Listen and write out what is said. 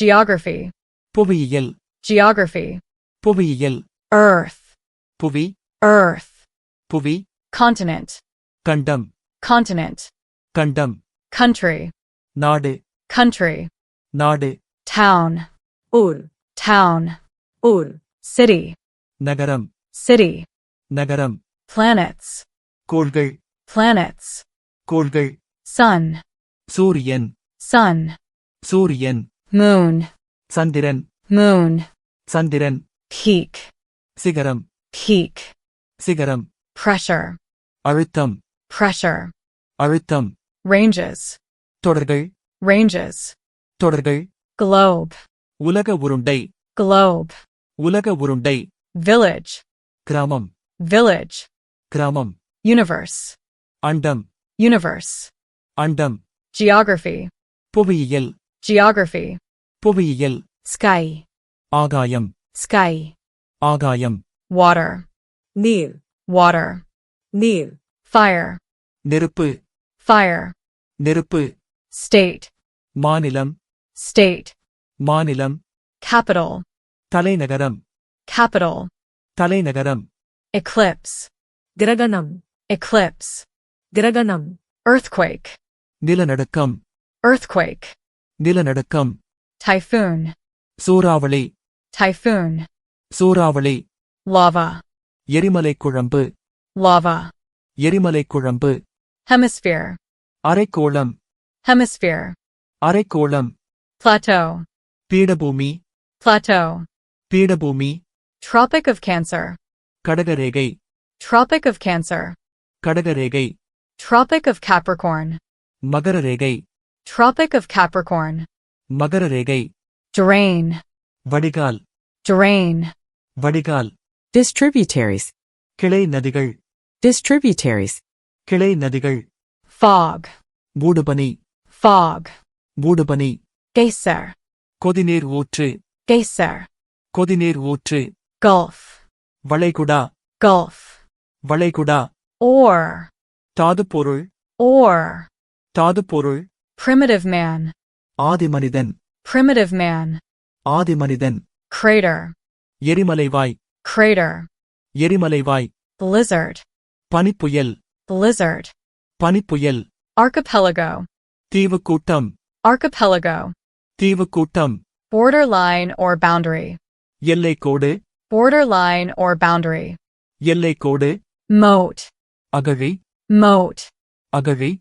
Geography. புவியியல் Geography. புவியியல் Earth. புவி Earth. புவி Continent. கண்டம் Continent. கண்டம் Country. நாடு Country. நாடு Town. Ur. Town. Ur. City. நகரம் City. நகரம் Planets. கோள்கள் Planets. கோள்கள் Sun. சூரியன் Sun. சூரியன் Moon. சந்திரன் Moon. சந்திரன் Peak. சிகரம் Peak. சிகரம் Pressure. அழுத்தம் Pressure. அழுத்தம் Ranges. தொடர்கள் Ranges. தொடர்கள் Globe. உலக உருண்டை Globe. உலக உருண்டை Village. கிராமம் Village. கிராமம் Universe. அண்டம் Universe. அண்டம் Geography. புவியியல் Geography. புவியியல் Sky. ஆகாயம் Sky. ஆகாயம் Water. Nir. Water. Nir. Fire. நெருப்பு Fire. நெருப்பு State. மாநிலம் State. மாநிலம் Capital. தலைநகரம் Capital. தலைநகரம் Eclipse. Graganam. Eclipse. Graganam. Earthquake. நிலநடுக்கம் Earthquake. நிலநடுக்கம் Typhoon. சூறாவளி Typhoon. சூறாவளி Lava. எரிமலை குழம்பு Lava. எரிமலை குழம்பு Hemisphere. அரைக்கோளம் Hemisphere. அரைக்கோளம் Plateau. பீடபூமி Plateau. பீடபூமி Tropic of Cancer. கடகரேகை Tropic of Cancer. கடகரேகை Tropic of Capricorn. மகரரேகை Tropic of Capricorn. மகரரேகை Drain. வடிகால் Drain. வடிகால் Distributaries. கிளை நதிகள் Distributaries. கிளை நதிகள் Fog. மூடுபனி Fog. மூடுபனி Geyser. கொதிநீர் ஊற்று Geyser. கொதிநீர் ஊற்று Gulf. வளைகுடா Gulf. வளைகுடா Ore. தாதுப்பொருள் Ore. தாதுப்பொருள் Primitive man. ஆதிமனிதன் Primitive man. ஆதிமனிதன் Crater. எரிமலைவாய் Crater. எரிமலைவாய் Blizzard. பனிப்புயல் Blizzard. பனிப்புயல் Archipelago. தீவுக்கூட்டம் Archipelago. தீவுக்கூட்டம் Borderline or boundary. எல்லைக்கோடு Borderline or boundary. எல்லைக்கோடு Moat. அகழி Moat. அகழி